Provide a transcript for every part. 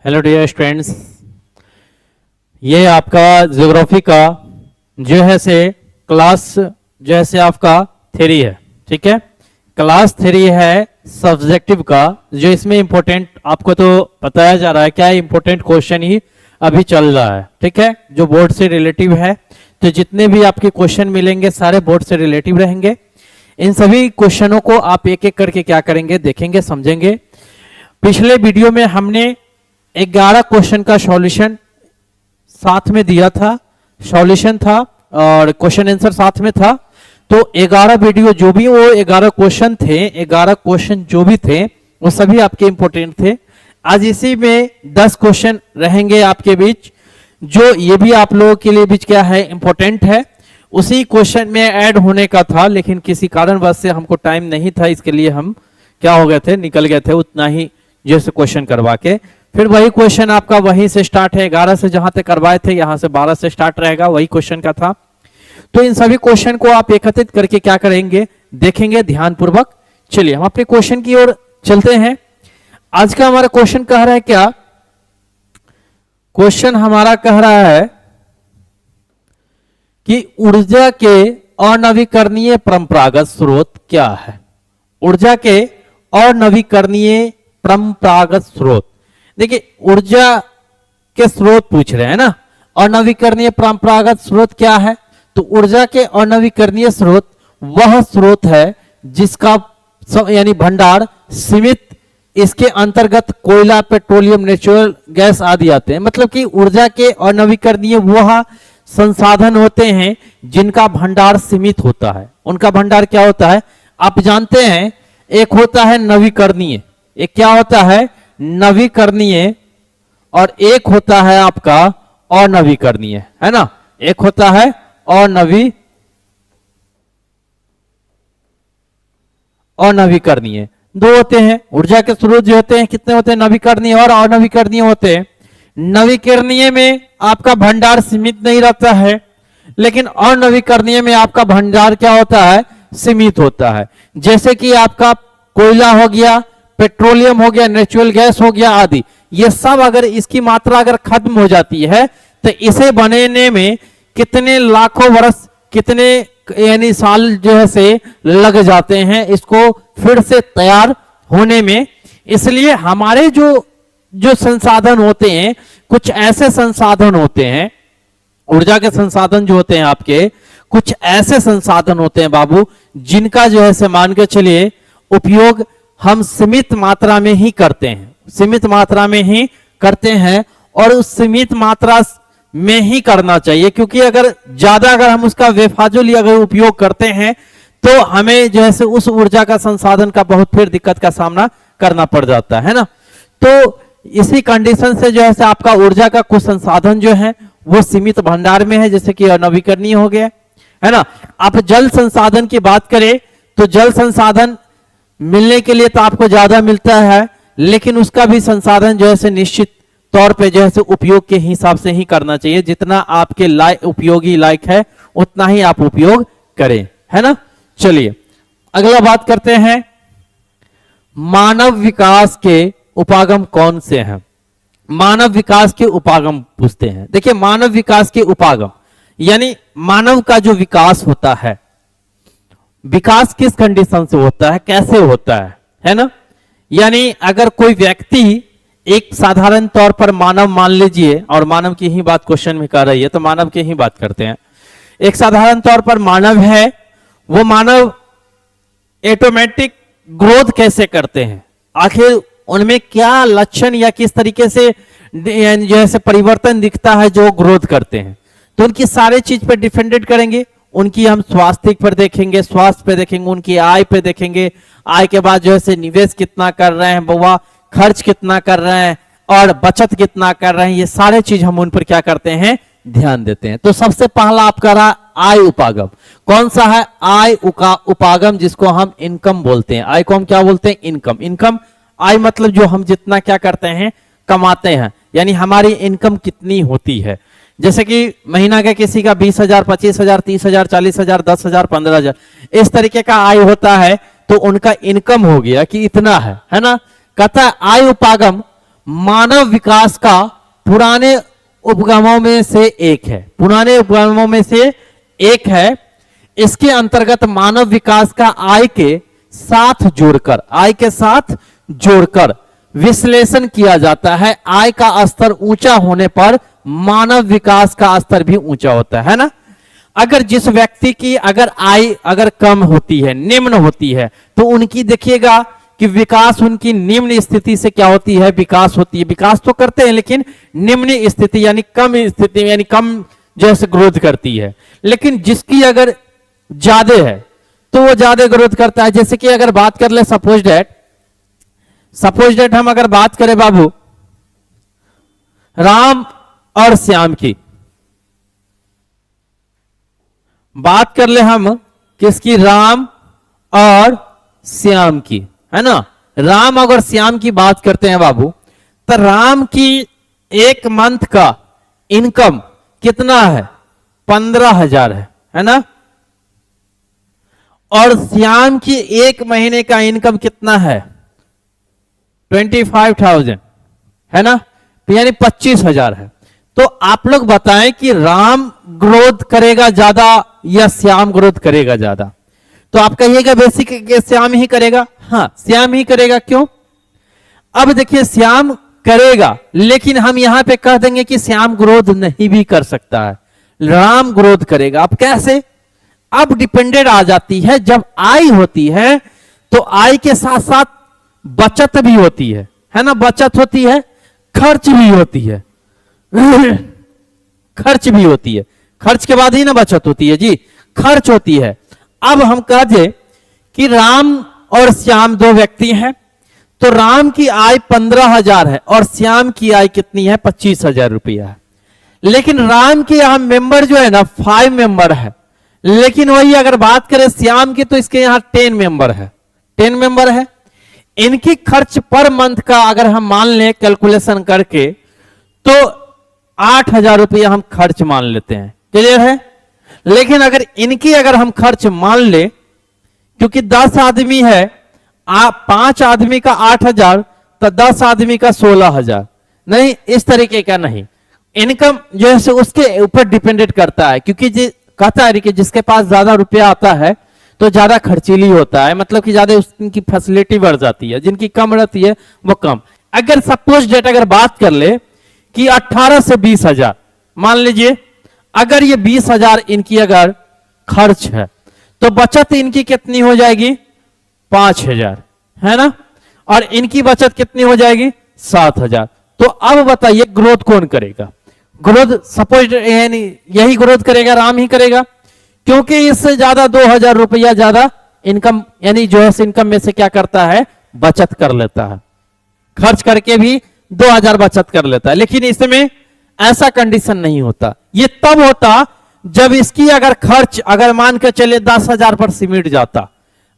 Hello dear students, ये आपका geography का जो है से क्लास जो है से आपका थ्योरी है। ठीक है, क्लास थ्योरी है सब्जेक्टिव का, जो इसमें इंपॉर्टेंट आपको तो बताया जा रहा है क्या इंपॉर्टेंट क्वेश्चन ही अभी चल रहा है। ठीक है, जो बोर्ड से रिलेटिव है, तो जितने भी आपके क्वेश्चन मिलेंगे सारे बोर्ड से रिलेटिव रहेंगे। इन सभी क्वेश्चनों को आप एक एक करके क्या करेंगे, देखेंगे, समझेंगे। पिछले वीडियो में हमने 11 क्वेश्चन का सॉल्यूशन साथ में दिया था, सॉल्यूशन था और क्वेश्चन आंसर साथ में था। तो 11 वीडियो जो भी वो 11 क्वेश्चन थे, 11 क्वेश्चन जो भी थे वो सभी आपके इंपॉर्टेंट थे। आज इसी में 10 क्वेश्चन रहेंगे आपके बीच, जो ये भी आप लोगों के लिए बीच क्या है, इंपॉर्टेंट है। उसी क्वेश्चन में ऐड होने का था, लेकिन किसी कारणवश से हमको टाइम नहीं था, इसके लिए हम क्या हो गए थे, निकल गए थे उतना ही जैसे क्वेश्चन करवा के। फिर वही क्वेश्चन आपका वहीं से स्टार्ट है, 11 से जहां तक करवाए थे यहां से 12 से स्टार्ट रहेगा, वही क्वेश्चन का था। तो इन सभी क्वेश्चन को आप एकत्रित करके क्या करेंगे, देखेंगे ध्यानपूर्वक। चलिए हम अपने क्वेश्चन की ओर चलते हैं। आज का हमारा क्वेश्चन कह रहा है क्या, क्वेश्चन हमारा कह रहा है कि ऊर्जा के अनवीकरणीय परंपरागत स्रोत क्या है। ऊर्जा के अनवीकरणीय परंपरागत स्रोत, देखिए ऊर्जा के स्रोत पूछ रहे हैं ना, अनवीकरणीय परंपरागत स्रोत क्या है। तो ऊर्जा के अनवीकरणीय स्रोत वह स्रोत है जिसका यानी भंडार सीमित, इसके अंतर्गत कोयला, पेट्रोलियम, नेचुरल गैस आदि आते हैं। मतलब कि ऊर्जा के अनवीकरणीय वह संसाधन होते हैं जिनका भंडार सीमित होता है। उनका भंडार क्या होता है आप जानते हैं, एक होता है नवीकरणीय, एक क्या होता है नवीकरणीय, और एक होता है आपका अनवीकरणीय, है ना। एक होता है अनवीकरणीय, दो होते हैं ऊर्जा के स्रोत जो होते हैं, कितने होते हैं, नवीकरणीय और अनवीकरणीय होते हैं। नवीकरणीय में आपका भंडार सीमित नहीं रहता है, लेकिन अनवीकरणीय में आपका भंडार क्या होता है, सीमित होता है। जैसे कि आपका कोयला हो गया, पेट्रोलियम हो गया, नेचुरल गैस हो गया आदि, ये सब अगर इसकी मात्रा अगर खत्म हो जाती है तो इसे बनने में कितने लाखों वर्ष, कितने यानी साल जो है से लग जाते हैं इसको फिर से तैयार होने में। इसलिए हमारे जो संसाधन होते हैं, कुछ ऐसे संसाधन होते हैं, ऊर्जा के संसाधन जो होते हैं आपके, कुछ ऐसे संसाधन होते हैं बाबू, जिनका जो है से मान के चलिए उपयोग हम सीमित मात्रा में ही करते हैं, सीमित मात्रा में ही करते हैं, और उस सीमित मात्रा में ही करना चाहिए। क्योंकि अगर ज्यादा अगर हम उसका बेफाजुल अगर उपयोग करते हैं तो हमें जो है से उस ऊर्जा का संसाधन का बहुत फिर दिक्कत का सामना करना पड़ जाता है ना। तो इसी कंडीशन से जो है से आपका ऊर्जा का कुछ संसाधन जो है वो सीमित भंडार में है, जैसे कि अनवीकरणीय हो गया, है ना। आप जल संसाधन की बात करें तो जल संसाधन मिलने के लिए तो आपको ज्यादा मिलता है, लेकिन उसका भी संसाधन जो है से निश्चित तौर पे जो है से उपयोग के हिसाब से ही करना चाहिए। जितना आपके उपयोगी लायक है उतना ही आप उपयोग करें, है ना। चलिए अगला बात करते हैं, मानव विकास के उपागम कौन से हैं। मानव विकास के उपागम पूछते हैं। देखिए मानव विकास के उपागम यानी मानव का जो विकास होता है, विकास किस कंडीशन से होता है, कैसे होता है ना। यानी अगर कोई व्यक्ति, एक साधारण तौर पर मानव मान लीजिए, और मानव की ही बात क्वेश्चन में कर रही है तो मानव की ही बात करते हैं। एक साधारण तौर पर मानव है, वो मानव ऑटोमेटिक ग्रोथ कैसे करते हैं, आखिर उनमें क्या लक्षण या किस तरीके से जो है परिवर्तन दिखता है जो ग्रोथ करते हैं। तो उनकी सारे चीज पर डिपेंडेंट करेंगे। उनकी हम स्वास्थ्य पर देखेंगे, स्वास्थ्य पे देखेंगे, उनकी आय पे देखेंगे, आय के बाद जो है निवेश कितना कर रहे हैं बउआ, खर्च कितना कर रहे हैं और बचत कितना कर रहे हैं, ये सारे चीज हम उन पर क्या करते हैं, ध्यान देते हैं। तो सबसे पहला आपका रहा आय उपागम। कौन सा है, आय उपागम, जिसको हम इनकम बोलते हैं। आय को हम क्या बोलते हैं, इनकम। इनकम आय मतलब जो हम जितना क्या करते हैं, कमाते हैं, यानी हमारी इनकम कितनी होती है। जैसे कि महीना का किसी का 20,000, 25,000, 30,000, 40,000, 10,000, 15,000 इस तरीके का आय होता है, तो उनका इनकम हो गया कि इतना है ना। कहता है आय उपागम मानव विकास का पुराने उपगमों में से एक है, पुराने उपगमों में से एक है। इसके अंतर्गत मानव विकास का आय के साथ जोड़कर विश्लेषण किया जाता है। आय का स्तर ऊंचा होने पर मानव विकास का स्तर भी ऊंचा होता है ना। अगर जिस व्यक्ति की अगर आय अगर कम होती है, निम्न होती है, तो उनकी देखिएगा कि विकास उनकी निम्न स्थिति से क्या होती है, विकास होती है। विकास तो करते हैं लेकिन निम्न स्थिति यानी कम स्थिति यानी कम जैसे ग्रोथ करती है। लेकिन जिसकी अगर ज्यादा है तो वो ज्यादा ग्रोथ करता है। जैसे कि अगर बात कर ले सपोज डेट हम अगर बात करें बाबू राम और श्याम की, बात कर ले हम किसकी, राम और श्याम की, है ना। राम अगर श्याम की बात करते हैं बाबू, तो राम की एक मंथ का इनकम कितना है, 15,000 है ना। और श्याम की एक महीने का इनकम कितना है, 25,000 है ना, यानी 25,000 है। तो आप लोग बताएं कि राम ग्रोथ करेगा ज्यादा या श्याम ग्रोथ करेगा ज्यादा। तो आप कहिएगा बेसिक श्याम ही करेगा। हाँ, श्याम ही करेगा। क्यों? अब देखिए श्याम करेगा, लेकिन हम यहां पे कह देंगे कि श्याम ग्रोथ नहीं भी कर सकता है, राम ग्रोथ करेगा। अब कैसे? अब डिपेंडेंट आ जाती है। जब आय होती है तो आय के साथ साथ बचत भी होती है ना। बचत होती है, खर्च भी होती है खर्च भी होती है। खर्च के बाद ही ना बचत होती है जी, खर्च होती है। अब हम कह दे कि राम और श्याम दो व्यक्ति हैं, तो राम की आय 15,000 है और श्याम की आय कितनी है, 25,000 रुपया है। लेकिन राम के यहां मेंबर जो है ना 5 मेंबर है, लेकिन वही अगर बात करें श्याम की तो इसके यहां 10 मेंबर है, 10 मेंबर है। इनकी खर्च पर मंथ का अगर हम मान लें कैलकुलेशन करके तो 8,000 रुपया हम खर्च मान लेते हैं। क्लियर है? लेकिन अगर इनकी अगर हम खर्च मान ले, क्योंकि 10 आदमी है, 5 आदमी का 8,000 तो 10 आदमी का 16,000, नहीं इस तरीके का नहीं। इनकम जो है उसके ऊपर डिपेंडेंट करता है, क्योंकि कहता है कि जिसके पास ज्यादा रुपया आता है तो ज्यादा खर्चीली होता है, मतलब कि ज्यादा उसकी फैसिलिटी बढ़ जाती है। जिनकी कम रहती है वो कम। अगर सपोज डेट अगर बात कर ले कि 18 से 20,000 मान लीजिए, अगर ये 20,000 इनकी अगर खर्च है तो बचत इनकी कितनी हो जाएगी, 5,000 है ना। और इनकी बचत कितनी हो जाएगी, 7,000। तो अब बताइए ग्रोथ कौन करेगा? ग्रोथ सपोज यही ग्रोथ करेगा, राम ही करेगा, क्योंकि इससे ज्यादा 2,000 रुपया ज्यादा इनकम यानी जो है इनकम में से क्या करता है, बचत कर लेता है। खर्च करके भी 2,000 बचत कर लेता है। लेकिन इसमें ऐसा कंडीशन नहीं होता। ये तब होता जब इसकी अगर खर्च अगर मान के चले 10,000 पर सिमट जाता,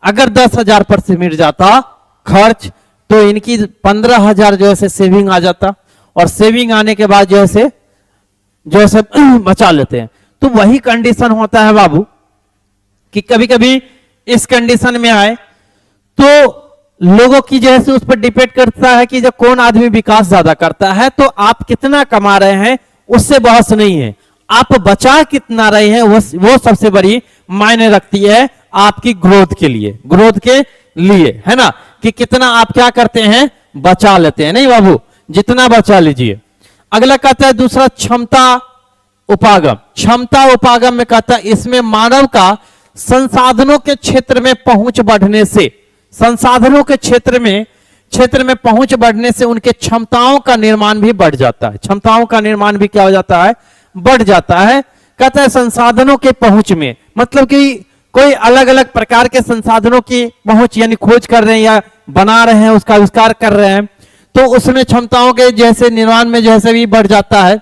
अगर 10,000 पर सिमट जाता खर्च, तो इनकी 15,000 जो है सेविंग आ जाता। और सेविंग आने के बाद जो है बचा लेते हैं। तो वही कंडीशन होता है बाबू कि कभी कभी इस कंडीशन में आए तो लोगों की जो है उस पर डिपेंड करता है कि जब कौन आदमी विकास ज्यादा करता है। तो आप कितना कमा रहे हैं उससे बहस नहीं है, आप बचा कितना रहे हैं वो सबसे बड़ी मायने रखती है आपकी ग्रोथ के लिए, है ना। कि कितना आप क्या करते हैं, बचा लेते हैं। नहीं बाबू, जितना बचा लीजिए। अगला कहता है दूसरा क्षमता उपागम। क्षमता उपागम में कहता है इसमें मानव का संसाधनों के क्षेत्र में पहुंच बढ़ने से, संसाधनों के क्षेत्र में पहुंच बढ़ने से उनके क्षमताओं का निर्माण भी बढ़ जाता है। क्षमताओं का निर्माण भी क्या हो जाता है, बढ़ जाता है। कहता है संसाधनों के पहुंच में, मतलब कि कोई अलग अलग प्रकार के संसाधनों की पहुंच यानी खोज कर रहे हैं या बना रहे हैं, उसका आविष्कार कर रहे हैं, तो उसमें क्षमताओं के जैसे निर्माण में जैसे भी बढ़ जाता है।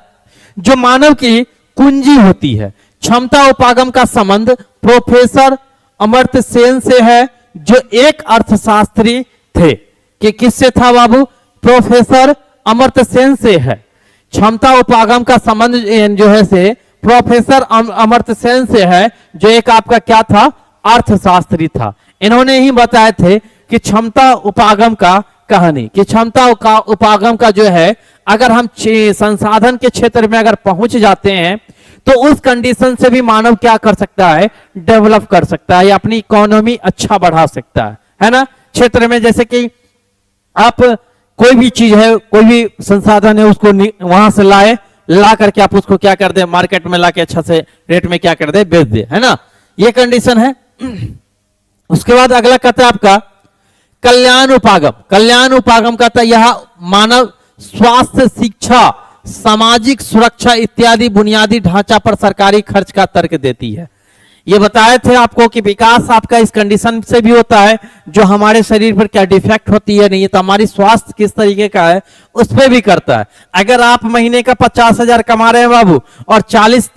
जो मानव की कुंजी होती है, क्षमता उपागम का संबंध प्रोफेसर अमर्त्य सेन से है, जो एक अर्थशास्त्री थे। कि किससे था बाबू, प्रोफेसर अमर्त्य सेन से है। क्षमता उपागम का संबंध जो है से प्रोफेसर अमर्त्य सेन से है, जो एक आपका क्या था, अर्थशास्त्री था। इन्होंने ही बताए थे कि क्षमता उपागम का कहानी कि क्षमता का उपागम का जो है, अगर हम संसाधन के क्षेत्र में अगर पहुंच जाते हैं तो उस कंडीशन से भी मानव क्या कर सकता है, डेवलप कर सकता है या अपनी इकोनॉमी अच्छा बढ़ा सकता है ना। क्षेत्र में जैसे कि आप कोई भी चीज है, कोई भी संसाधन है, उसको वहां से ला करके आप उसको क्या कर दे, मार्केट में लाके अच्छा से रेट में क्या कर दे, बेच दे, है ना, ये कंडीशन है। उसके बाद अगला कहता है आपका कल्याण उपागम। कल्याण उपागम कहता है यह मानव स्वास्थ्य, शिक्षा, सामाजिक सुरक्षा इत्यादि बुनियादी ढांचा पर सरकारी खर्च का तर्क देती है। ये बताए थे आपको कि विकास आपका इस कंडीशन से भी होता है जो हमारे शरीर पर क्या डिफेक्ट होती है, नहीं है तो हमारी स्वास्थ्य किस तरीके का है उस पर भी करता है। अगर आप महीने का 50,000 कमा रहे हैं बाबू और 40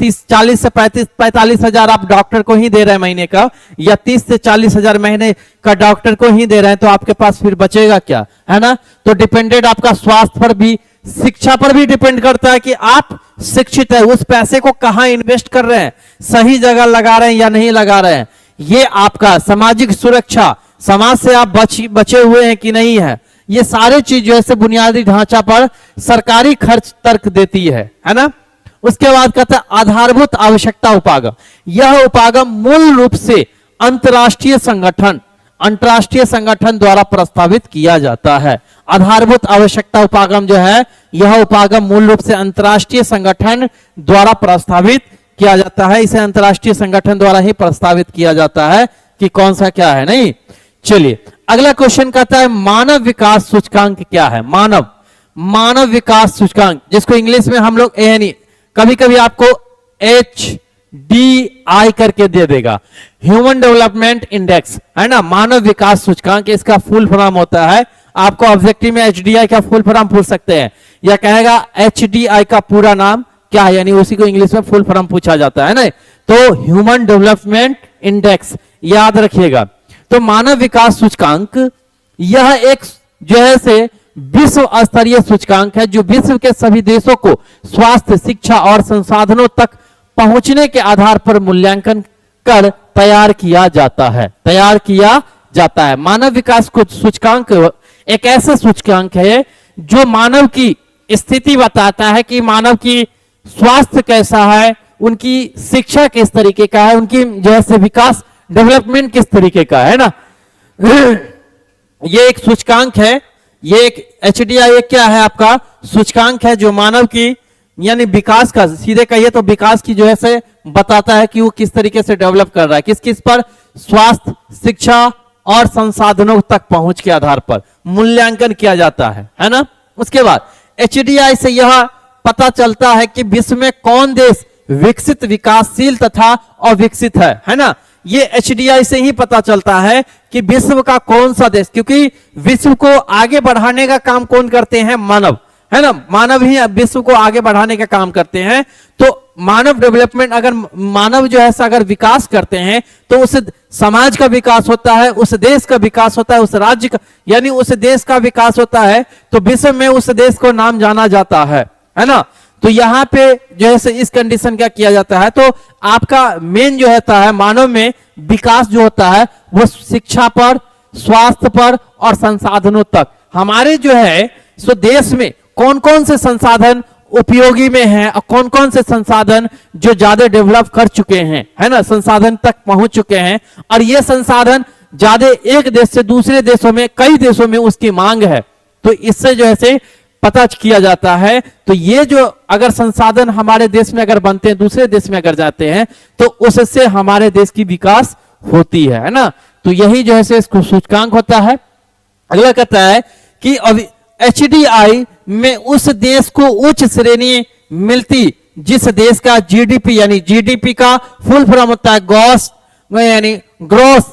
से 45 हजार आप डॉक्टर को ही दे रहे हैं महीने का, या 30 से 40 हजार महीने का डॉक्टर को ही दे रहे हैं, तो आपके पास फिर बचेगा क्या, है ना। तो डिपेंडेंट आपका स्वास्थ्य पर भी, शिक्षा पर भी डिपेंड करता है कि आप शिक्षित है, उस पैसे को कहां इन्वेस्ट कर रहे हैं, सही जगह लगा रहे हैं या नहीं लगा रहे हैं। ये आपका सामाजिक सुरक्षा, समाज से आप बचे हुए हैं कि नहीं है, ये सारे चीज जो है बुनियादी ढांचा पर सरकारी खर्च तर्क देती है ना। उसके बाद कहता है आधारभूत आवश्यकता उपागम। यह उपागम मूल रूप से अंतरराष्ट्रीय संगठन द्वारा प्रस्तावित किया जाता है। आधारभूत आवश्यकता उपागम जो है, यह उपागम मूल रूप से अंतरराष्ट्रीय संगठन द्वारा प्रस्तावित किया जाता है। इसे अंतरराष्ट्रीय संगठन द्वारा ही प्रस्तावित किया जाता है कि कौन सा क्या है, नहीं। चलिए अगला क्वेश्चन कहता है मानव विकास सूचकांक क्या है। मानव विकास सूचकांक, जिसको इंग्लिश में हम लोग ANE, कभी कभी आपको HDI करके दे देगा, ह्यूमन डेवलपमेंट इंडेक्स, है ना। मानव विकास सूचकांक इसका फुल फॉर्म होता है। आपको ऑब्जेक्टिव में HDI का फुल फॉर्म पूछ सकते हैं, या कहेगा HDI का पूरा नाम क्या है, यानी उसी को इंग्लिश में फुल फॉर्म पूछा जाता है ना। तो ह्यूमन डेवलपमेंट इंडेक्स याद रखिएगा। तो मानव विकास सूचकांक यह एक जो है से विश्व स्तरीय सूचकांक है जो विश्व के सभी देशों को स्वास्थ्य, शिक्षा और संसाधनों तक पहुंचने के आधार पर मूल्यांकन कर तैयार किया जाता है। मानव विकास सूचकांक एक ऐसा सूचकांक है जो मानव की स्थिति बताता है कि मानव की स्वास्थ्य कैसा है, उनकी शिक्षा किस तरीके का है, उनकी जैसे विकास डेवलपमेंट किस तरीके का है ना। ये एक सूचकांक है, ये एक HDI एक क्या है आपका सूचकांक है जो मानव की यानी विकास का, सीधे कहिए तो विकास की जो है से बताता है कि वो किस तरीके से डेवलप कर रहा है, किस किस पर, स्वास्थ्य, शिक्षा और संसाधनों तक पहुंच के आधार पर मूल्यांकन किया जाता है ना। उसके बाद HDI से यह पता चलता है कि विश्व में कौन देश विकसित, विकासशील तथा अविकसित है ना। ये HDI से ही पता चलता है कि विश्व का कौन सा देश, क्योंकि विश्व को आगे बढ़ाने का काम कौन करते हैं, मानव, है ना। मानव ही विश्व को आगे बढ़ाने का काम करते हैं। तो मानव डेवलपमेंट, अगर मानव जो है अगर विकास करते हैं तो उस समाज का विकास होता है, उस देश का विकास होता है, उस राज्य का यानी उस देश का विकास होता है, तो विश्व में उस देश को नाम जाना जाता है ना। तो यहां पे जो है इस कंडीशन क्या किया जाता है, तो आपका मेन जो होता है मानव में विकास जो होता है वो शिक्षा पर, स्वास्थ्य पर और संसाधनों तक। हमारे जो है सो देश में कौन कौन से संसाधन उपयोगी में हैं और कौन कौन से संसाधन जो ज्यादा डेवलप कर चुके हैं, है ना, संसाधन तक पहुंच चुके हैं, और ये संसाधन ज्यादा एक देश से दूसरे देशों में, कई देशों में उसकी मांग है, तो इससे जो है पता किया जाता है। तो ये जो अगर संसाधन हमारे देश में अगर बनते हैं, दूसरे देश में अगर जाते हैं, तो उससे हमारे देश की विकास होती है ना। तो यही जो है इसको सूचकांक होता है। अगला कहता है कि HDI में उस देश को उच्च श्रेणी मिलती जिस देश का GDP, यानी GDP का फुल फॉर्म होता है ग्रॉस यानी ग्रॉस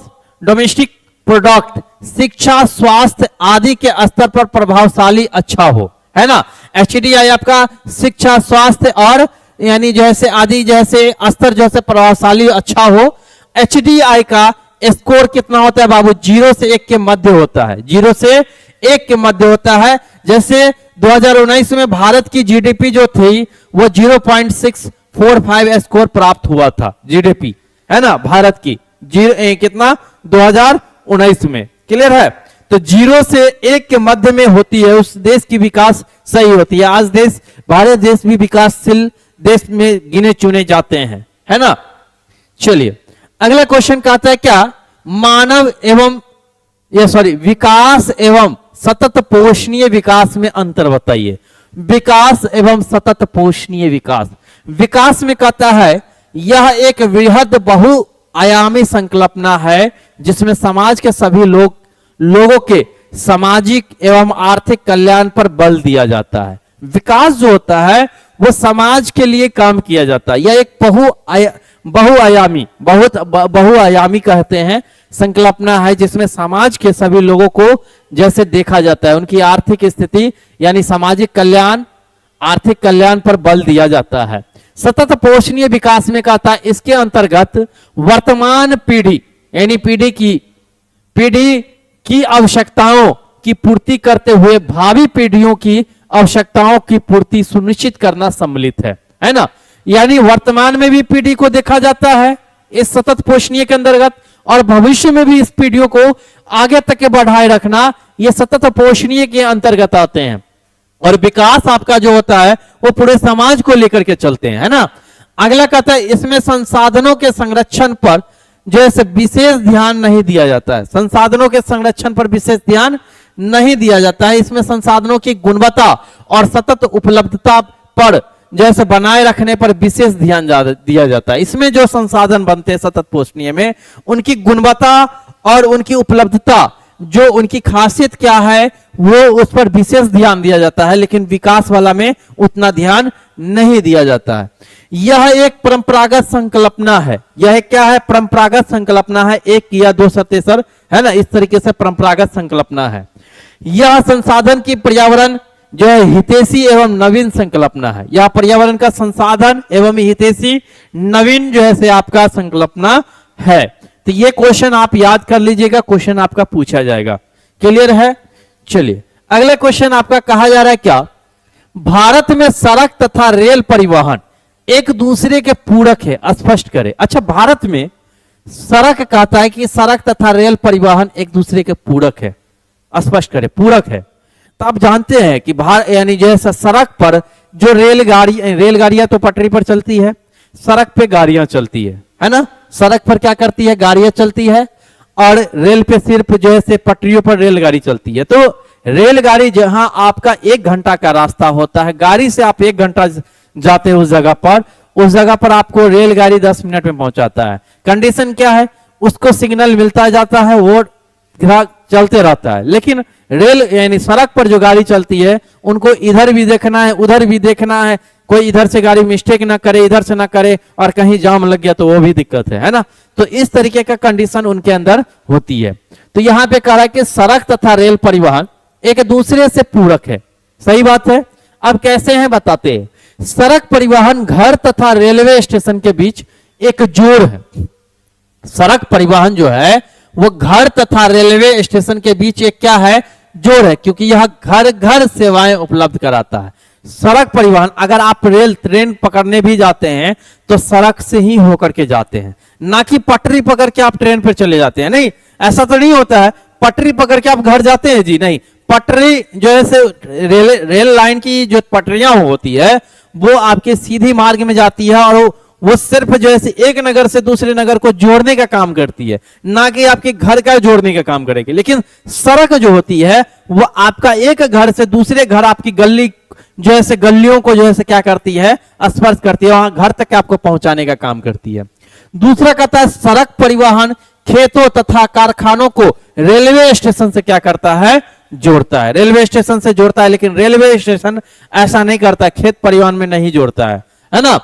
डोमेस्टिक प्रोडक्ट, शिक्षा, स्वास्थ्य आदि के स्तर पर प्रभावशाली अच्छा हो, है ना। HDI आपका शिक्षा, स्वास्थ्य और यानी जैसे आदि जैसे स्तर जैसे प्रभावशाली अच्छा हो। HDI का स्कोर कितना होता है बाबू, 0 से 1 के मध्य होता है, 0 से 1 के मध्य होता है। जैसे 2019 में भारत की GDP जो थी वो 0.645 स्कोर प्राप्त हुआ था, GDP, है ना, भारत की कितना 2019 में, क्लियर है। तो 0 से 1 के मध्य में होती है, उस देश की विकास सही होती है। आज भारत देश भी विकासशील देश में गिने चुने जाते हैं, है ना। चलिए अगला क्वेश्चन कहता है क्या, मानव एवं विकास एवं सतत पोषणीय विकास में अंतर बताइए। विकास एवं सतत पोषणीय विकास, विकास में कहता है यह एक वृहद बहुआयामी संकल्पना है जिसमें समाज के सभी लोगों के सामाजिक एवं आर्थिक कल्याण पर बल दिया जाता है। विकास जो होता है वो समाज के लिए काम किया जाता है। यह एक बहुआयामी कहते हैं संकल्पना है जिसमें समाज के सभी लोगों को जैसे देखा जाता है, उनकी आर्थिक स्थिति यानी सामाजिक कल्याण, आर्थिक कल्याण पर बल दिया जाता है। सतत पोषणीय विकास में कहता है इसके अंतर्गत वर्तमान पीढ़ी यानी पीढ़ी की आवश्यकताओं की पूर्ति करते हुए भावी पीढ़ियों की आवश्यकताओं की पूर्ति सुनिश्चित करना सम्मिलित है ना। यानी वर्तमान में भी पीढ़ी को देखा जाता है इस सतत पोषणीय के अंतर्गत, और भविष्य में भी इस पीढ़ियों को आगे तक के बढ़ाए रखना ये सतत पोषणीय के अंतर्गत आते हैं। और विकास आपका जो होता है वो पूरे समाज को लेकर के चलते हैं, है ना। अगला कहता है इसमें संसाधनों के संरक्षण पर जैसे विशेष ध्यान नहीं दिया जाता है। संसाधनों के संरक्षण पर विशेष ध्यान नहीं दिया जाता है। इसमें संसाधनों की गुणवत्ता और सतत उपलब्धता पर जैसे बनाए रखने पर विशेष ध्यान दिया जाता है। इसमें जो संसाधन बनते हैं सतत पोषणीय में, उनकी गुणवत्ता और उनकी उपलब्धता, जो उनकी खासियत क्या है वो उस पर विशेष ध्यान दिया जाता है, लेकिन विकास वाला में उतना ध्यान नहीं दिया जाता है। यह एक परंपरागत संकल्पना है। यह क्या है? परंपरागत संकल्पना है, एक या दो सत्तेसर, है ना। इस तरीके से परंपरागत संकल्पना है। यह संसाधन की पर्यावरण जो है हितैषी एवं नवीन संकल्पना है। यह पर्यावरण का संसाधन एवं हितैषी नवीन जो है से आपका संकल्पना है। तो ये क्वेश्चन आप याद कर लीजिएगा, क्वेश्चन आपका पूछा जाएगा। क्लियर है? चलिए अगले क्वेश्चन आपका कहा जा रहा है क्या, भारत में सड़क तथा रेल परिवहन एक दूसरे के पूरक है, स्पष्ट करें। अच्छा, भारत में सड़क कहता है कि सड़क तथा रेल परिवहन एक दूसरे के पूरक है, स्पष्ट करें, पूरक है। तो आप जानते हैं कि यानी जैसे सड़क पर जो रेलगाड़ियां तो पटरी पर चलती है, सड़क पे गाड़ियां चलती है ना। सड़क पर क्या करती है? गाड़ियां चलती है, और रेल पे सिर्फ जैसे पटरियों पर रेलगाड़ी चलती है। तो रेलगाड़ी जहां आपका 1 घंटा का रास्ता होता है, गाड़ी से आप 1 घंटा जाते हैं उस जगह पर आपको रेलगाड़ी 10 मिनट में पहुंचाता है। कंडीशन क्या है? उसको सिग्नल मिलता जाता है, वो चलते रहता है। लेकिन रेल यानी सड़क पर जो गाड़ी चलती है उनको इधर भी देखना है, उधर भी देखना है, कोई इधर से गाड़ी मिस्टेक ना करे, इधर से ना करे, और कहीं जाम लग गया तो वो भी दिक्कत है ना। तो इस तरीके का कंडीशन उनके अंदर होती है। तो यहां पे कह रहा है कि सड़क तथा रेल परिवहन एक दूसरे से पूरक है। सही बात है। अब कैसे हैं बताते हैं। सड़क परिवहन घर तथा रेलवे स्टेशन के बीच एक जोड़ है। सड़क परिवहन जो है वो घर तथा रेलवे स्टेशन के बीच एक क्या है? जोड़ है, क्योंकि यह घर घर सेवाएं उपलब्ध कराता है। सड़क परिवहन, अगर आप ट्रेन पकड़ने भी जाते हैं तो सड़क से ही होकर के जाते हैं, ना कि पटरी पकड़ के आप ट्रेन पर चले जाते हैं। नहीं, ऐसा तो नहीं होता है पटरी पकड़ के आप घर जाते हैं जी, नहीं। पटरी जो है रेल लाइन की जो पटरियां होती है वो आपके सीधी मार्ग में जाती है, और वो सिर्फ जो है एक नगर से दूसरे नगर को जोड़ने का काम करती है, ना कि आपके घर का जोड़ने का काम करेगी। लेकिन सड़क जो होती है वो आपका एक घर से दूसरे घर, आपकी गली जो है गलियों को जो है क्या करती है? स्पर्श करती है, वहां घर तक आपको पहुंचाने का काम करती है। दूसरा कहता है सड़क परिवहन खेतों तथा कारखानों को रेलवे स्टेशन से क्या करता है? जोड़ता है। रेलवे स्टेशन से जोड़ता है, लेकिन रेलवे स्टेशन ऐसा नहीं करता, खेत परिवहन में नहीं जोड़ता है ना।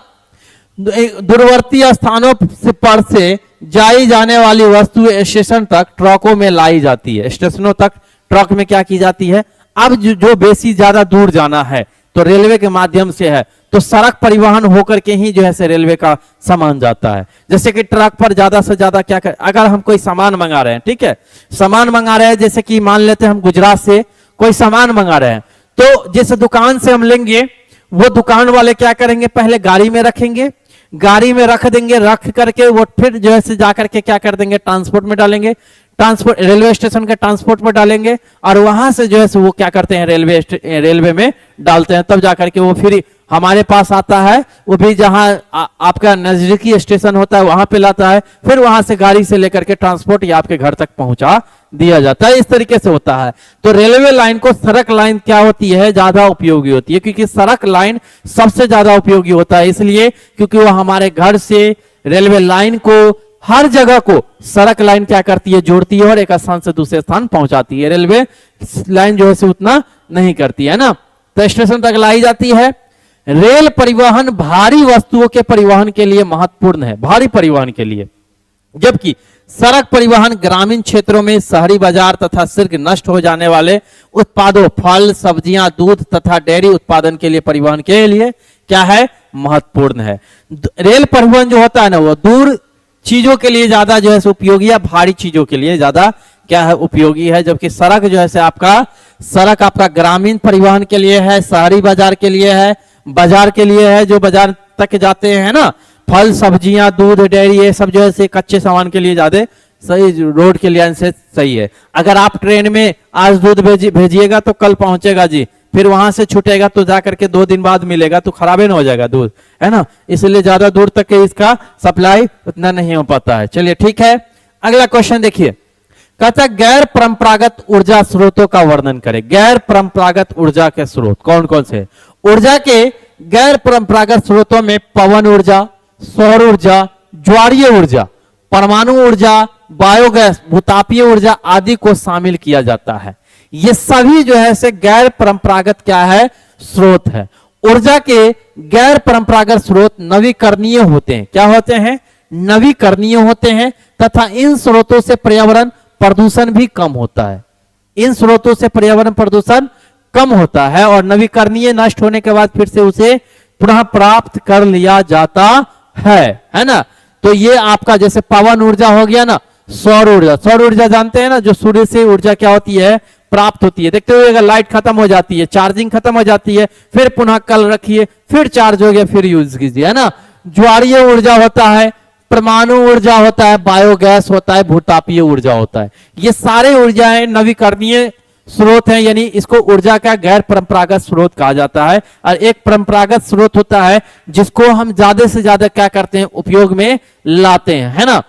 दूरवर्ती स्थानों पर से जाई जाने वाली वस्तु स्टेशन तक ट्रकों में लाई जाती है। स्टेशनों तक ट्रक में क्या की जाती है? अब जो बेसी ज्यादा दूर जाना है तो रेलवे के माध्यम से है, तो सड़क परिवहन होकर के ही जो है से रेलवे का सामान जाता है। जैसे कि ट्रक पर ज्यादा से ज्यादा क्या कर, अगर हम कोई सामान मंगा रहे हैं, ठीक है, सामान मंगा रहे हैं, जैसे कि मान लेते हैं हम गुजरात से कोई सामान मंगा रहे हैं, तो जिस दुकान से हम लेंगे वो दुकान वाले क्या करेंगे? पहले गाड़ी में रखेंगे, गाड़ी में रख देंगे, रख करके वो फिर जो है जाकर के क्या कर देंगे? ट्रांसपोर्ट में डालेंगे। ट्रांसपोर्ट रेलवे स्टेशन के ट्रांसपोर्ट पर डालेंगे और वहां से जो है वो क्या करते हैं रेलवे में डालते हैं, तब जाकर के वो फिर हमारे पास आता है। वो भी जहां आपका नजदीकी स्टेशन होता है वहां पे लाता है, फिर वहां से गाड़ी से लेकर के ट्रांसपोर्ट या आपके घर तक पहुंचा दिया जाता है। इस तरीके से होता है। तो रेलवे लाइन को सड़क लाइन क्या होती है, ज्यादा उपयोगी होती है, क्योंकि सड़क लाइन सबसे ज्यादा उपयोगी होता है, इसलिए क्योंकि वो हमारे घर से रेलवे लाइन को हर जगह को सड़क लाइन क्या करती है, जोड़ती है और एक स्थान से दूसरे स्थान पहुंचाती है। रेलवे लाइन जो है से उतना नहीं करती है ना, तो स्टेशन तक लाई जाती है। रेल परिवहन भारी वस्तुओं के परिवहन के लिए महत्वपूर्ण है, भारी परिवहन के लिए, जबकि सड़क परिवहन ग्रामीण क्षेत्रों में शहरी बाजार तथा शीघ्र नष्ट हो जाने वाले उत्पादों, फल, सब्जियां, दूध तथा डेयरी उत्पादन के लिए परिवहन के लिए क्या है, महत्वपूर्ण है। रेल परिवहन जो होता है ना, वो दूर चीजों के लिए ज्यादा जो है उपयोगी है, भारी चीजों के लिए ज्यादा क्या है, उपयोगी है। जबकि सड़क जो है से सड़क आपका ग्रामीण परिवहन के लिए है, शहरी बाजार के लिए है, बाजार के लिए है, जो बाजार तक जाते हैं ना, फल, सब्जियां, दूध, डेयरी, ये सब जो है से कच्चे सामान के लिए ज्यादा सही, रोड के लिए से सही है। अगर आप ट्रेन में आज दूध भेजिएगा तो कल पहुंचेगा जी, फिर वहां से छूटेगा तो जाकर के 2 दिन बाद मिलेगा, तो खराबे ना हो जाएगा दूध, है ना, इसलिए ज्यादा दूर तक के इसका सप्लाई उतना नहीं हो पाता है। चलिए ठीक है, अगला क्वेश्चन देखिए, कहता है गैर परंपरागत ऊर्जा स्रोतों का वर्णन करें। गैर परंपरागत ऊर्जा के स्रोत कौन कौन से? ऊर्जा के गैर परंपरागत स्रोतों में पवन ऊर्जा, सौर ऊर्जा, ज्वारीय ऊर्जा, परमाणु ऊर्जा, बायोगैस, भूतापीय ऊर्जा आदि को शामिल किया जाता है। ये सभी जो है से गैर परंपरागत क्या है, स्रोत है। ऊर्जा के गैर परंपरागत स्रोत नवीकरणीय होते हैं। क्या होते हैं? नवीकरणीय होते हैं, तथा इन स्रोतों से पर्यावरण प्रदूषण भी कम होता है। इन स्रोतों से पर्यावरण प्रदूषण कम होता है और नवीकरणीय नष्ट होने के बाद फिर से उसे पुनः प्राप्त कर लिया जाता है ना। तो ये आपका जैसे पवन ऊर्जा हो गया ना, सौर ऊर्जा, सौर ऊर्जा जानते हैं ना, जो सूर्य से ऊर्जा क्या होती है, प्राप्त होती है। देखते हुए लाइट खत्म हो जाती है, चार्जिंग खत्म हो जाती है, फिर पुनः कल रखिए, फिर चार्ज हो गया, फिर यूज कीजिए, है ना। ज्वारीय ऊर्जा होता है, परमाणु ऊर्जा होता है, बायोगैस होता है, भूतापीय ऊर्जा होता है। ये सारे ऊर्जाएं नवीकरणीय स्रोत हैं, यानी इसको ऊर्जा का गैर परंपरागत स्रोत कहा जाता है। और एक परंपरागत स्रोत होता है जिसको हम ज्यादा से ज्यादा क्या करते हैं, उपयोग में लाते हैं, है ना।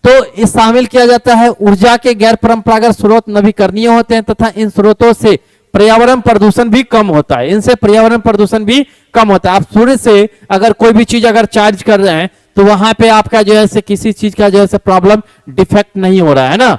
तो इस शामिल किया जाता है। ऊर्जा के गैर परंपरागत स्रोत नवीकरणीय होते हैं तथा इन स्रोतों से पर्यावरण प्रदूषण भी कम होता है। इनसे पर्यावरण प्रदूषण भी कम होता है। आप सूर्य से अगर कोई भी चीज अगर चार्ज कर रहे हैं तो वहां पे आपका जो है किसी चीज का जो है प्रॉब्लम, डिफेक्ट नहीं हो रहा है ना।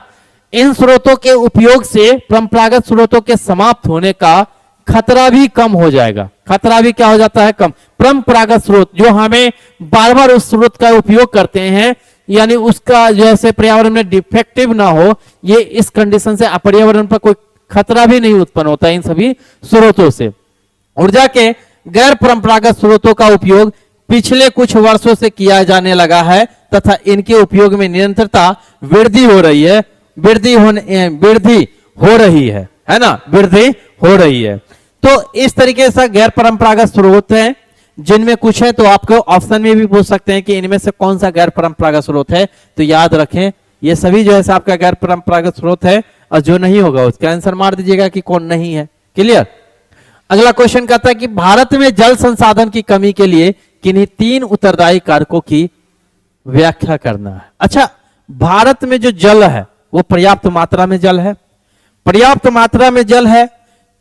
इन स्रोतों के उपयोग से परंपरागत स्रोतों के समाप्त होने का खतरा भी कम हो जाएगा। खतरा भी क्या हो जाता है, कम। परंपरागत स्रोत जो हमें बार बार उस स्रोत का उपयोग करते हैं, यानी उसका जो है पर्यावरण में डिफेक्टिव ना हो, ये इस कंडीशन से पर्यावरण पर कोई खतरा भी नहीं उत्पन्न होता इन सभी स्रोतों से। ऊर्जा के गैर परंपरागत स्रोतों का उपयोग पिछले कुछ वर्षों से किया जाने लगा है तथा इनके उपयोग में निरंतरता वृद्धि हो रही है, वृद्धि हो रही है ना, वृद्धि हो रही है। तो इस तरीके से गैर परंपरागत स्रोत हैं, जिनमें कुछ है तो आपको ऑप्शन में भी पूछ सकते हैं कि इनमें से कौन सा गैर परंपरागत स्रोत है। तो याद रखें ये सभी जो है आपका गैर परंपरागत स्रोत है, और जो नहीं होगा उसका आंसर मार दीजिएगा कि कौन नहीं है। क्लियर। अगला क्वेश्चन कहता है कि भारत में जल संसाधन की कमी के लिए किन्हीं 3 उत्तरदायी कारकों की व्याख्या करना है। अच्छा, भारत में जो जल है वो पर्याप्त मात्रा में जल है, पर्याप्त मात्रा में जल है।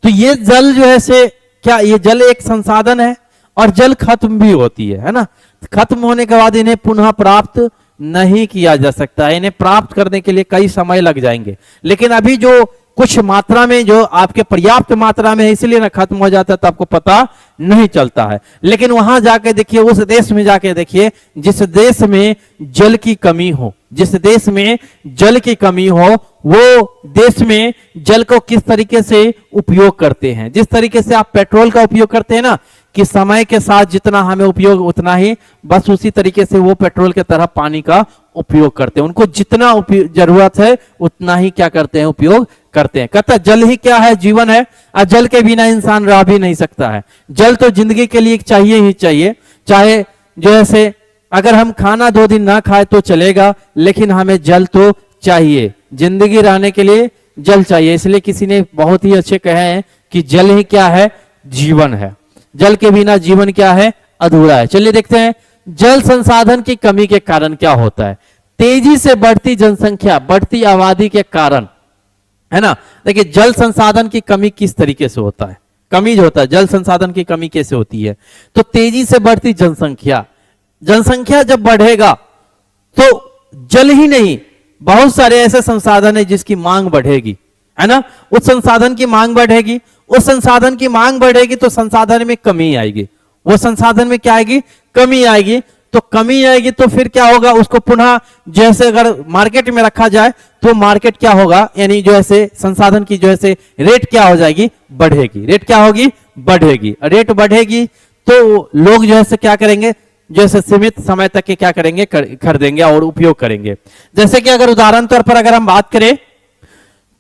तो ये जल जो है से क्या, ये जल एक संसाधन है और जल खत्म भी होती है ना। खत्म होने के बाद इन्हें पुनः प्राप्त नहीं किया जा सकता, इन्हें प्राप्त करने के लिए कई समय लग जाएंगे। लेकिन अभी जो कुछ मात्रा में जो आपके पर्याप्त मात्रा में है, इसलिए ना खत्म हो जाता है तो आपको पता नहीं चलता है। लेकिन वहां जाके देखिए, उस देश में जाके देखिए जिस देश में जल की कमी हो, जिस देश में जल की कमी हो, वो देश में जल को किस तरीके से उपयोग करते हैं। जिस तरीके से आप पेट्रोल का उपयोग करते हैं ना, कि समय के साथ जितना हमें उपयोग उतना ही, बस उसी तरीके से वो पेट्रोल के तरह पानी का उपयोग करते हैं। उनको जितना जरूरत है उतना ही क्या करते हैं, उपयोग करते हैं। कहता जल ही क्या है, जीवन है, और जल के बिना इंसान रह भी नहीं सकता है। जल तो जिंदगी के लिए चाहिए ही चाहिए। चाहे जैसे अगर हम खाना 2 दिन ना खाए तो चलेगा, लेकिन हमें जल तो चाहिए। जिंदगी रहने के लिए जल चाहिए। इसलिए किसी ने बहुत ही अच्छे कहे हैं कि जल ही क्या है, जीवन है। जल के बिना जीवन क्या है, अधूरा है। चलिए देखते हैं जल संसाधन की कमी के कारण क्या होता है। तेजी से बढ़ती जनसंख्या, बढ़ती आबादी के कारण, है ना। देखिए जल संसाधन की कमी किस तरीके से होता है, कमी जो होता है जल संसाधन की कमी कैसे होती है। तो तेजी से बढ़ती जनसंख्या, जनसंख्या जब बढ़ेगा तो जल ही नहीं, बहुत सारे ऐसे संसाधन है जिसकी मांग बढ़ेगी, है ना। उस संसाधन की मांग बढ़ेगी, उस संसाधन की मांग बढ़ेगी तो संसाधन में कमी आएगी। वो संसाधन में क्या आएगी, कमी आएगी। तो कमी आएगी तो फिर क्या होगा, उसको पुनः जैसे अगर मार्केट में रखा जाए तो मार्केट क्या होगा, यानी जो ऐसे संसाधन की जो ऐसे रेट क्या हो जाएगी, बढ़ेगी। रेट क्या होगी, बढ़ेगी। रेट बढ़ेगी तो लोग जो है क्या करेंगे, जैसे सीमित समय तक के क्या करेंगे, खरीदेंगे और उपयोग करेंगे। जैसे कि अगर उदाहरण तौर पर अगर हम बात करें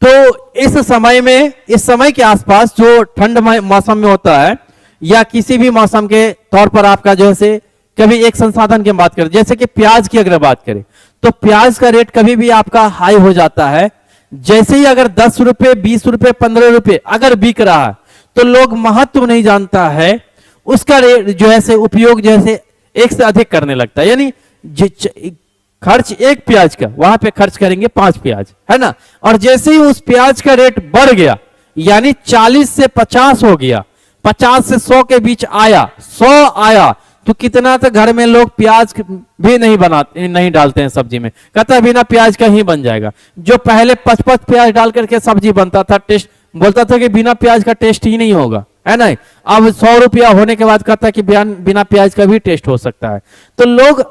तो इस समय में, इस समय के आसपास जो ठंड मौसम में होता है या किसी भी मौसम के तौर पर आपका जो है कभी एक संसाधन की बात करें, जैसे कि प्याज की अगर बात करें तो प्याज का रेट कभी भी आपका हाई हो जाता है। जैसे ही अगर 10 रुपए 20 रुपए 15 रुपए अगर बिक रहा है तो लोग महत्व नहीं जानता है, उसका रेट जो है उपयोग जैसे एक से अधिक करने लगता है। यानी खर्च एक प्याज का वहां पे खर्च करेंगे 5 प्याज, है ना। और जैसे ही उस प्याज का रेट बढ़ गया, यानी 40 से 50 हो गया, 50 से 100 के बीच आया, 100 आया, तो कितना तो घर में लोग प्याज भी नहीं बनाते, नहीं डालते हैं सब्जी में, कहता है बिना प्याज का ही बन जाएगा। जो पहले 55 प्याज डाल करके सब्जी बनता था, टेस्ट बोलता था कि बिना प्याज का टेस्ट ही नहीं होगा, है ना। अब 100 रुपया होने के बाद कहता है कि बिना प्याज का भी टेस्ट हो सकता है। तो लोग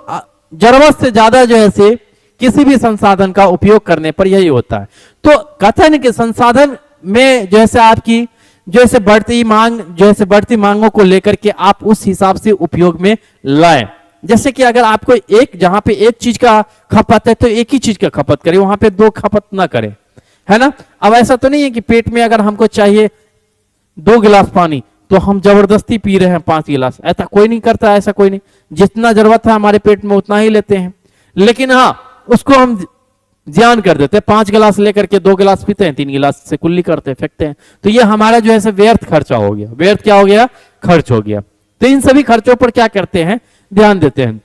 जरूरत से ज्यादा जो है किसी भी संसाधन का उपयोग करने पर यही होता है। तो कहता है ना कि संसाधन में जैसे आपकी जैसे बढ़ती मांग, जैसे बढ़ती मांगों को लेकर के आप उस हिसाब से उपयोग में लाएं। जैसे कि अगर आपको एक जहां पे एक चीज का खपत है तो एक ही चीज का खपत करें, वहां पे 2 खपत ना करें, है ना। अब ऐसा तो नहीं है कि पेट में अगर हमको चाहिए 2 गिलास पानी तो हम जबरदस्ती पी रहे हैं 5 गिलास, ऐसा कोई नहीं करता, ऐसा कोई नहीं। जितना जरूरत है हमारे पेट में उतना ही लेते हैं, लेकिन हाँ उसको हम ध्यान कर देते हैं, 5 गिलास लेकर के 2 गिलास पीते हैं, 3 गिलास से कुल्ली करते हैं, फेंकते हैं। तो ये हमारा जो है व्यर्थ खर्चा हो गया, व्यर्थ क्या हो गया, खर्च हो गया। तो इन सभी खर्चों पर क्या करते हैं, ध्यान देते हैं।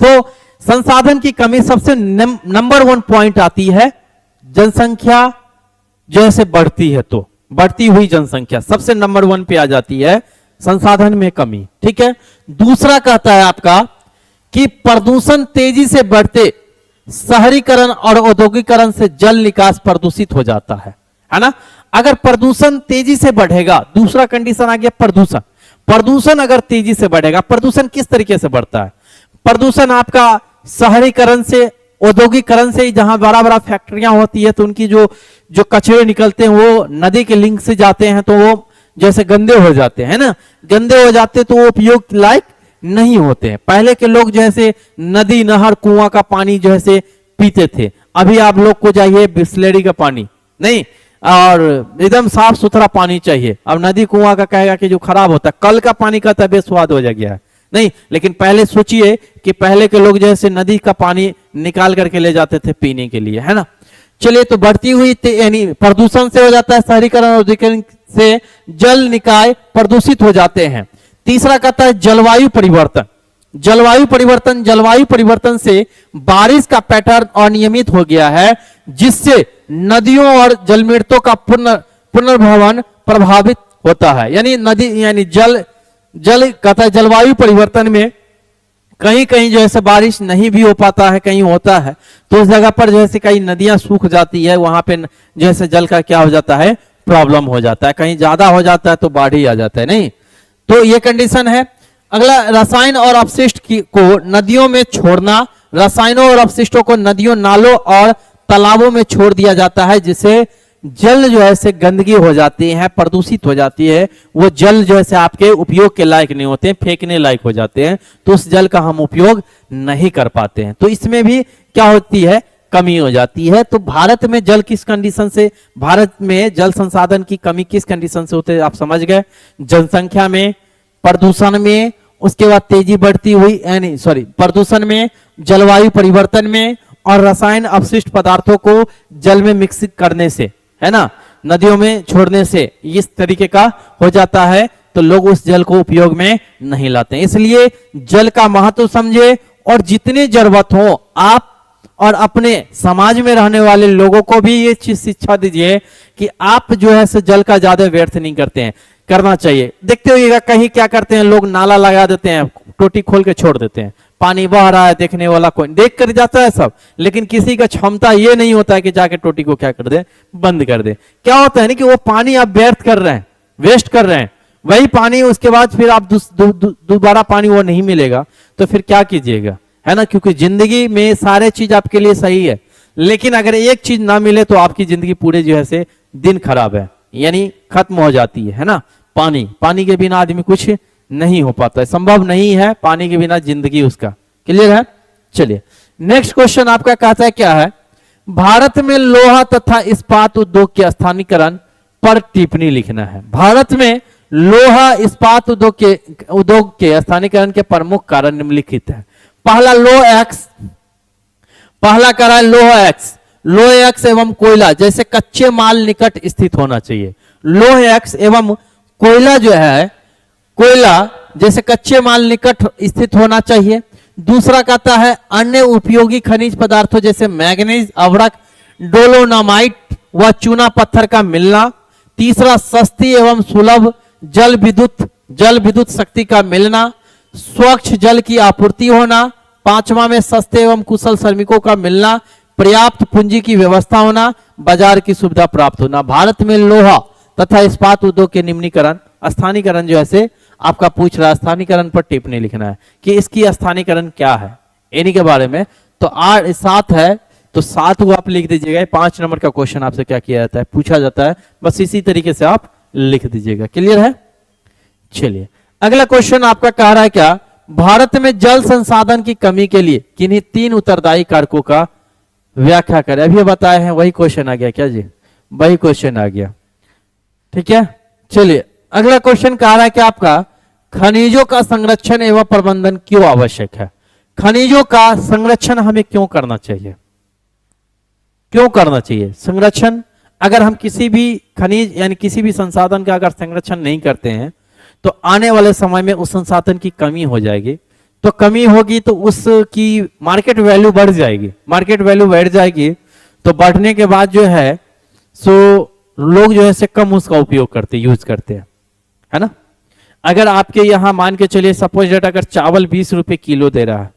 तो संसाधन की कमी सबसे नंबर 1 पॉइंट आती है, जनसंख्या जैसे बढ़ती है तो बढ़ती हुई जनसंख्या सबसे नंबर 1 पे आ जाती है, संसाधन में कमी, ठीक है। दूसरा कहता है आपका कि प्रदूषण, तेजी से बढ़ते शहरीकरण और औद्योगिकरण से जल निकास प्रदूषित हो जाता है ना। अगर प्रदूषण तेजी से बढ़ेगा, दूसरा कंडीशन आ गया प्रदूषण। प्रदूषण अगर तेजी से बढ़ेगा, प्रदूषण किस तरीके से बढ़ता है, प्रदूषण आपका शहरीकरण से, औद्योगिकरण से, जहां बड़ा बड़ा फैक्ट्रियां होती है तो उनकी जो कचरे निकलते हैं वो नदी के लिंक से जाते हैं तो वो जैसे गंदे हो जाते हैं ना, गंदे हो जाते तो वो उपयोग लायक नहीं होते हैं। पहले के लोग जैसे नदी, नहर, कुआं का पानी जो है पीते थे, अभी आप लोग को चाहिए बिस्लेरी का पानी, नहीं, और एकदम साफ सुथरा पानी चाहिए। अब नदी कुआं का कहेगा कि जो खराब होता है, कल का पानी का तो बेस्वाद हो गया है, नहीं। लेकिन पहले सोचिए कि पहले के लोग जैसे नदी का पानी निकाल करके ले जाते थे पीने के लिए, है ना। चलिए, तो बढ़ती हुई यानी प्रदूषण से हो जाता है, शहरीकरण और औद्योगिकरण से जल निकाय प्रदूषित हो जाते हैं। तीसरा कहता है जलवायु परिवर्तन। जलवायु परिवर्तन, जलवायु परिवर्तन से बारिश का पैटर्न अनियमित हो गया है, जिससे नदियों और जलमृतों का पुनर्भवन प्रभावित होता है। यानी नदी, यानी जल कहता है जलवायु परिवर्तन में कहीं कहीं जो है बारिश नहीं भी हो पाता है, कहीं होता है तो उस जगह पर जैसे कई नदियां सूख जाती है, वहां पे जैसे जल का क्या हो जाता है, प्रॉब्लम हो जाता है। कहीं ज्यादा हो जाता है तो बाढ़ ही आ जाता है, नहीं। तो ये कंडीशन है। अगला, रसायन और अपशिष्ट को नदियों में छोड़ना। रसायनों और अपशिष्टों को नदियों, नालों और तालाबों में छोड़ दिया जाता है, जिससे जल जो है गंदगी हो जाती है, प्रदूषित हो जाती है। वो जल जो है आपके उपयोग के लायक नहीं होते हैं, फेंकने लायक हो जाते हैं, तो उस जल का हम उपयोग नहीं कर पाते हैं। तो इसमें भी क्या होती है, कमी हो जाती है। तो भारत में जल किस कंडीशन से, भारत में जल संसाधन की कमी किस कंडीशन से होते हैं, आप समझ गए। जनसंख्या में, प्रदूषण में, उसके बाद तेजी बढ़ती हुई, यानी प्रदूषण में, जलवायु परिवर्तन में और रसायन अपशिष्ट पदार्थों को जल में मिक्स करने से, है ना, नदियों में छोड़ने से इस तरीके का हो जाता है, तो लोग उस जल को उपयोग में नहीं लाते हैं। इसलिए जल का महत्व समझे और जितनी जरूरत हो आप और अपने समाज में रहने वाले लोगों को भी ये चीज शिक्षा दीजिए कि आप जो है से जल का ज्यादा व्यर्थ नहीं करते हैं, करना चाहिए। देखते होइएगा कहीं क्या करते हैं लोग, नाला लगा देते हैं, टोटी खोल के छोड़ देते हैं, पानी बह रहा है, देखने वाला कोई देख कर जाता है सब, लेकिन किसी का क्षमता ये नहीं होता है कि जाके टोटी को क्या कर दे, बंद कर दे। क्या होता है ना कि वो पानी आप व्यर्थ कर रहे हैं, वेस्ट कर रहे हैं, वही पानी उसके बाद फिर आप दोबारा पानी वो नहीं मिलेगा, तो फिर क्या कीजिएगा, है ना। क्योंकि जिंदगी में सारे चीज आपके लिए सही है, लेकिन अगर एक चीज ना मिले तो आपकी जिंदगी पूरे जो है से दिन खराब है, यानी खत्म हो जाती है ना। पानी के बिना आदमी कुछ नहीं हो पाता है, संभव नहीं है पानी के बिना जिंदगी उसका। क्लियर है। चलिए नेक्स्ट क्वेश्चन आपका कहता है क्या है, भारत में लोहा तथा इस्पात उद्योग के स्थानीयकरण पर टिप्पणी लिखना है। भारत में लोहा इस्पात उद्योग के स्थानीयकरण के प्रमुख कारण निम्नलिखित है। पहला पहला कारण लोह एक्स एवं कोयला जैसे कच्चे माल निकट स्थित होना चाहिए। लोह एक्स एवं कोयला जो है, कोयला जैसे कच्चे माल निकट स्थित होना चाहिए। दूसरा कहता है अन्य उपयोगी खनिज पदार्थों जैसे मैग्नीज, अभ्रक, डोलोनामाइट व चूना पत्थर का मिलना। तीसरा सस्ती एवं सुलभ जल विद्युत शक्ति का मिलना, स्वच्छ जल की आपूर्ति होना। पांचवा में सस्ते एवं कुशल श्रमिकों का मिलना, पर्याप्त पूंजी की व्यवस्था होना, बाजार की सुविधा प्राप्त होना। भारत में लोहा तथा इस्पात उद्योग के निम्नीकरण, स्थानीयकरण जो है आपका पूछ रहा है, स्थानीयकरण पर टिप्पणी लिखना है कि इसकी स्थानीयकरण क्या है, इन्हीं के बारे में। तो 7 है तो 7 को आप लिख दीजिएगा। 5 नंबर का क्वेश्चन आपसे क्या किया जाता है, पूछा जाता है, बस इसी तरीके से आप लिख दीजिएगा। क्लियर है। चलिए अगला क्वेश्चन आपका कह रहा है क्या, भारत में जल संसाधन की कमी के लिए किन्हीं 3 उत्तरदायी कारकों का व्याख्या करें। अभी बताए हैं, वही क्वेश्चन आ गया क्या जी, वही क्वेश्चन आ गया। ठीक है। चलिए अगला क्वेश्चन कह रहा है कि आपका खनिजों का संरक्षण एवं प्रबंधन क्यों आवश्यक है। खनिजों का संरक्षण हमें क्यों करना चाहिए, क्यों करना चाहिए संरक्षण। अगर हम किसी भी खनिज यानी किसी भी संसाधन का अगर संरक्षण नहीं करते हैं तो आने वाले समय में उस संसाधन की कमी हो जाएगी। तो कमी होगी तो उसकी मार्केट वैल्यू बढ़ जाएगी, मार्केट वैल्यू बढ़ जाएगी तो बढ़ने के बाद जो है सो लोग जो है से कम उसका उपयोग करते, यूज करते हैं, है ना। अगर आपके यहाँ मान के चलिए सपोज डेट अगर चावल 20 रुपए किलो दे रहा है,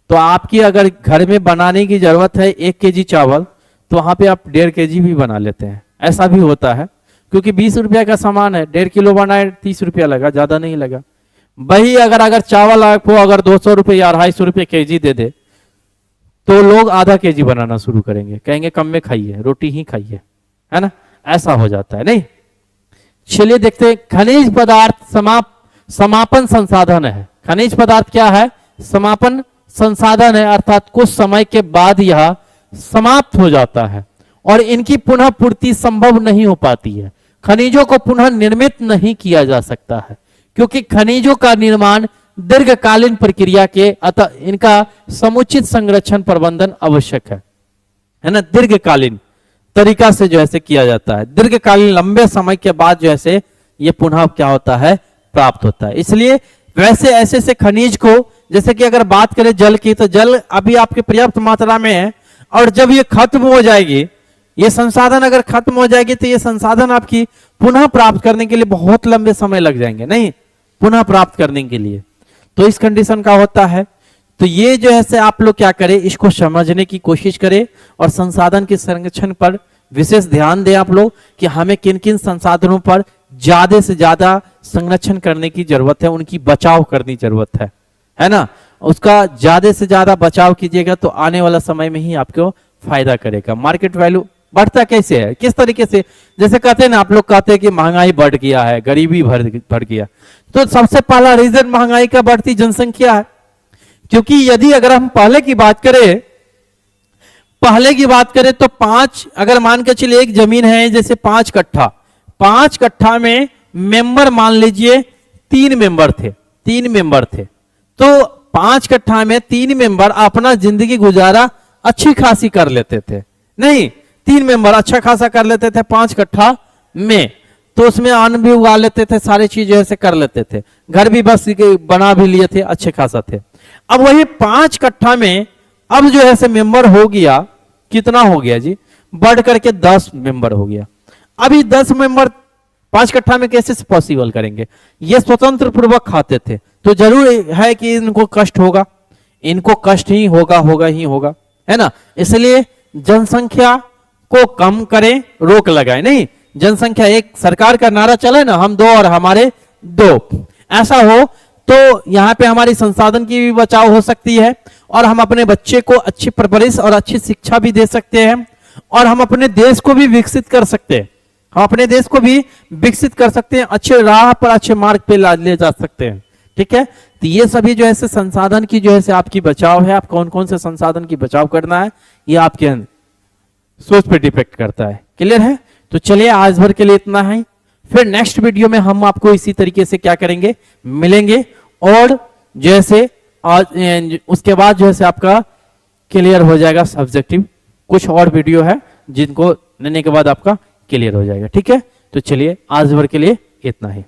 तो आपकी अगर घर में बनाने की जरूरत है 1 केजी चावल, तो वहां पे आप 1.5 केजी भी बना लेते हैं। ऐसा भी होता है क्योंकि 20 रुपया का सामान है, 1.5 किलो बनाए 30 रुपया लगा, ज्यादा नहीं लगा। वही अगर चावल आपको अगर 200 रुपये या 250 रुपये केजी दे दे तो लोग आधा केजी बनाना शुरू करेंगे, कहेंगे कम में खाइए, रोटी ही खाइए, है ना। ऐसा हो जाता है नहीं। चलिए देखते हैं, खनिज पदार्थ समापन संसाधन है। खनिज पदार्थ क्या है, समापन संसाधन है, अर्थात कुछ समय के बाद यह समाप्त हो जाता है और इनकी पुनः पूर्ति संभव नहीं हो पाती है। खनिजों को पुनः निर्मित नहीं किया जा सकता है क्योंकि खनिजों का निर्माण दीर्घकालीन प्रक्रिया के अतः इनका समुचित संरक्षण प्रबंधन आवश्यक है ना। दीर्घकालीन तरीका से जो है किया जाता है, दीर्घकालीन लंबे समय के बाद जो है ये पुनः क्या होता है, प्राप्त होता है। इसलिए वैसे ऐसे खनिज को, जैसे कि अगर बात करें जल की, तो जल अभी आपके पर्याप्त मात्रा में है और जब ये खत्म हो जाएगी, ये संसाधन अगर खत्म हो जाएगी तो ये संसाधन आपकी पुनः प्राप्त करने के लिए बहुत लंबे समय लग जाएंगे, नहीं पुनः प्राप्त करने के लिए। तो इस कंडीशन का होता है। तो ये जो है से आप लोग क्या करें, इसको समझने की कोशिश करें और संसाधन के संरक्षण पर विशेष ध्यान दें आप लोग कि हमें किन किन संसाधनों पर ज्यादा से ज्यादा संरक्षण करने की जरूरत है, उनकी बचाव करनी जरूरत है ना। उसका ज्यादा से ज्यादा बचाव कीजिएगा तो आने वाला समय में ही आपको फायदा करेगा। मार्केट वैल्यू बढ़ता कैसे है, किस तरीके से, जैसे कहते हैं ना, आप लोग कहते हैं कि महंगाई बढ़ गया है, गरीबी बढ़ गया, तो सबसे पहला रीजन महंगाई का बढ़ती जनसंख्या है। क्योंकि यदि अगर हम पहले की बात करें तो 5, अगर मान के चलिए एक जमीन है जैसे 5 कट्ठा, 5 कट्ठा में मेंबर मान लीजिए 3 मेंबर थे, तो 5 कट्ठा में 3 मेंबर अपना जिंदगी गुजारा अच्छी खासी कर लेते थे, नहीं 3 मेंबर अच्छा खासा कर लेते थे 5 कट्ठा में, तो उसमें अन्न भी उगा लेते थे, सारी चीजें ऐसे कर लेते थे, घर भी बस बना भी लिए थे, अच्छे खासा थे। अब वही 5 कट्ठा में अब जो है से मेंबर हो गया, कितना हो गया जी, बढ़ करके 10 मेंबर हो गया। अभी 10 मेंबर 5 कट्ठा में कैसे पॉसिबल करेंगे? ये स्वतंत्र पूर्वक खाते थे, तो जरूर है कि इनको कष्ट होगा, इनको कष्ट ही होगा, होगा ही होगा, है ना। इसलिए जनसंख्या को कम करें, रोक लगाए नहीं, जनसंख्या एक सरकार का नारा चले ना, हम 2 और हमारे 2, ऐसा हो तो यहाँ पे हमारी संसाधन की भी बचाव हो सकती है, और हम अपने बच्चे को अच्छी परवरिश और अच्छी शिक्षा भी दे सकते हैं, और हम अपने देश को भी विकसित कर सकते हैं, हम अपने देश को भी विकसित कर सकते हैं, अच्छे राह पर अच्छे मार्ग पे ले जा सकते हैं। ठीक है, तो ये सभी जो है संसाधन की जो है आपकी बचाव है, आप कौन कौन से संसाधन की बचाव करना है, ये आपके सोच पे डिपेंड करता है। क्लियर है? तो चलिए आज भर के लिए इतना है, फिर नेक्स्ट वीडियो में हम आपको इसी तरीके से क्या करेंगे, मिलेंगे, और जैसे आज उसके बाद जो है आपका क्लियर हो जाएगा सब्जेक्टिव, कुछ और वीडियो है जिनको लेने के बाद आपका क्लियर हो जाएगा। ठीक है, तो चलिए आज भर के लिए इतना ही।